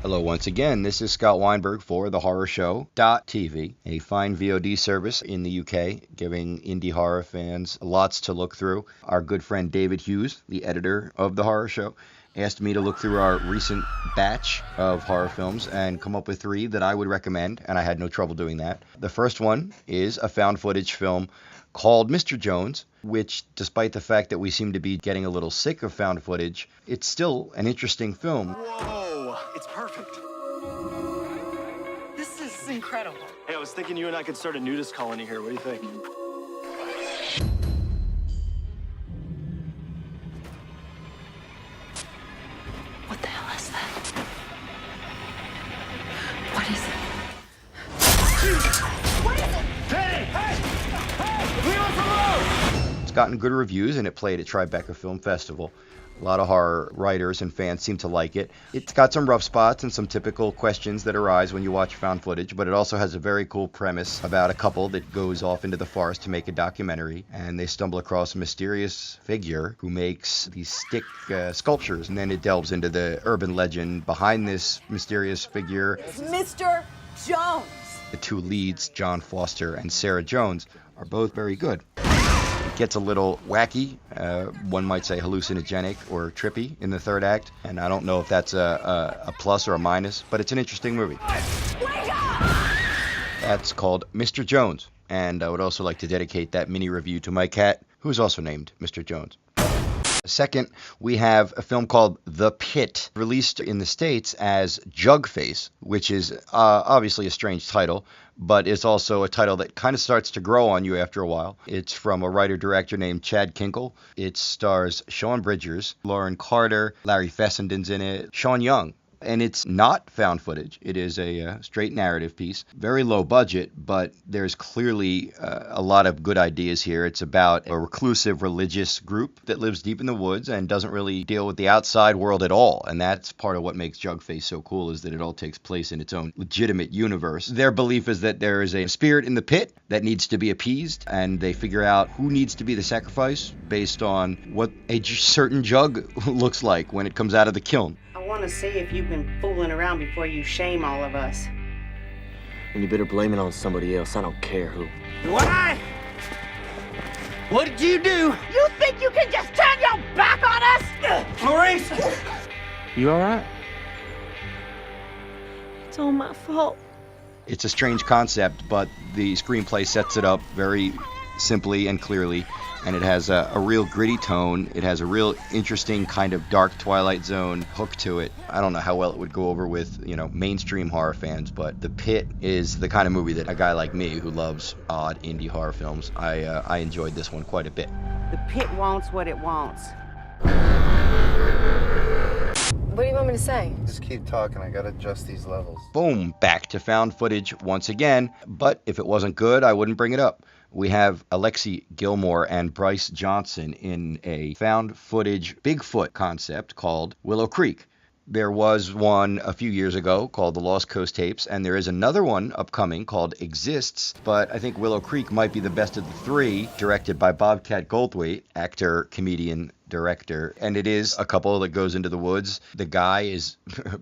Hello once again, this is Scott Weinberg for thehorrorshow.tv, a fine VOD service in the UK, giving indie horror fans lots to look through. Our good friend David Hughes, the editor of The Horror Show, asked me to look through our recent batch of horror films and come up with 3 that I would recommend, and I had no trouble doing that. The first one is a found footage film called Mr. Jones, which, despite the fact that we seem to be getting a little sick of found footage, it's still an interesting film. Whoa, it's perfect. This is incredible. Hey, I was thinking you and I could start a nudist colony here. What do you think? What the hell is that? What is it? What is it? Hey! Hey! Hey! Leave us alone! It's gotten good reviews, and it played at Tribeca Film Festival. A lot of horror writers and fans seem to like it. It's got some rough spots and some typical questions that arise when you watch found footage, but it also has a very cool premise about a couple that goes off into the forest to make a documentary, and they stumble across a mysterious figure who makes these stick sculptures, and then it delves into the urban legend behind this mysterious figure. It's Mr. Jones. The 2 leads, John Foster and Sarah Jones, are both very good. It gets a little wacky, one might say hallucinogenic or trippy in the 3rd act, and I don't know if that's a plus or a minus, but it's an interesting movie. Wake up! That's called Mr. Jones, and I would also like to dedicate that mini review to my cat, who's also named Mr. Jones. Second, we have a film called The Pit, released in the States as Jugface, which is obviously a strange title, but it's also a title that kind of starts to grow on you after a while. It's from a writer-director named Chad Kinkle. It stars Sean Bridgers, Lauren Carter, Larry Fessenden's in it, Sean Young. And it's not found footage. It is a straight narrative piece. Very low budget, but there's clearly a lot of good ideas here. It's about a reclusive religious group that lives deep in the woods and doesn't really deal with the outside world at all. And that's part of what makes Jugface so cool, is that it all takes place in its own legitimate universe. Their belief is that there is a spirit in the pit that needs to be appeased, and they figure out who needs to be the sacrifice based on what a certain jug looks like when it comes out of the kiln. I want to see if you've been fooling around before you shame all of us. And you better blame it on somebody else. I don't care who. Why? What did you do? You think you can just turn your back on us? Maurice! You all right? It's all my fault. It's a strange concept, but the screenplay sets it up very simply and clearly, and it has a real gritty tone. It has a real interesting kind of dark Twilight Zone hook to it. I don't know how well it would go over with, mainstream horror fans, but The Pit is the kind of movie that a guy like me who loves odd indie horror films, I enjoyed this one quite a bit. The pit wants what it wants. What do you want me to say? Just keep talking, I gotta adjust these levels. Boom, back to found footage once again, but if it wasn't good, I wouldn't bring it up. We have Alexi Gilmore and Bryce Johnson in a found footage Bigfoot concept called Willow Creek. There was one a few years ago called The Lost Coast Tapes, and there is another one upcoming called Exists, but I think Willow Creek might be the best of the 3, directed by Bobcat Goldthwait, actor, comedian, director, and it is a couple that goes into the woods. The guy is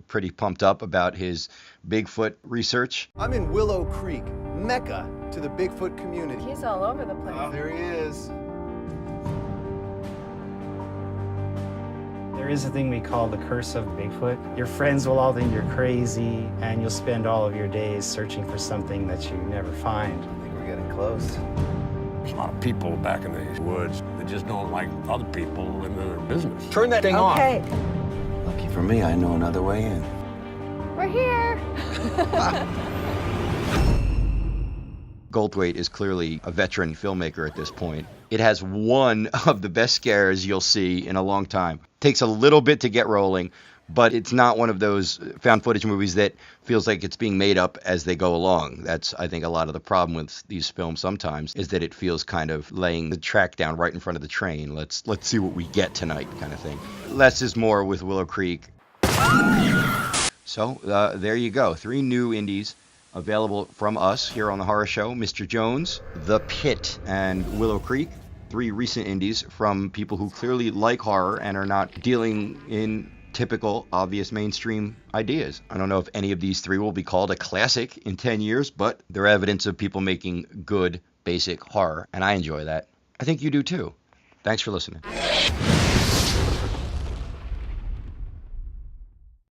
pretty pumped up about his Bigfoot research. I'm in Willow Creek, Mecca to the Bigfoot community. He's all over the place. Oh, there he is. There is a thing we call the curse of Bigfoot. Your friends will all think you're crazy, and you'll spend all of your days searching for something that you never find. I think we're getting close. There's a lot of people back in the woods that just don't like other people in their business. Turn that thing off. Okay. Lucky for me, I know another way in. We're here. Goldthwait is clearly a veteran filmmaker at this point. It has one of the best scares you'll see in a long time. Takes a little bit to get rolling, but it's not one of those found footage movies that feels like it's being made up as they go along. That's, I think, a lot of the problem with these films sometimes, is that it feels kind of laying the track down right in front of the train. Let's see what we get tonight kind of thing. Less is more with Willow Creek. So there you go. 3 new indies available from us here on The Horror Show. Mr. Jones, The Pit, and Willow Creek. 3 recent indies from people who clearly like horror and are not dealing in typical, obvious mainstream ideas. I don't know if any of these three will be called a classic in 10 years, but they're evidence of people making good, basic horror, and I enjoy that. I think you do too. Thanks for listening.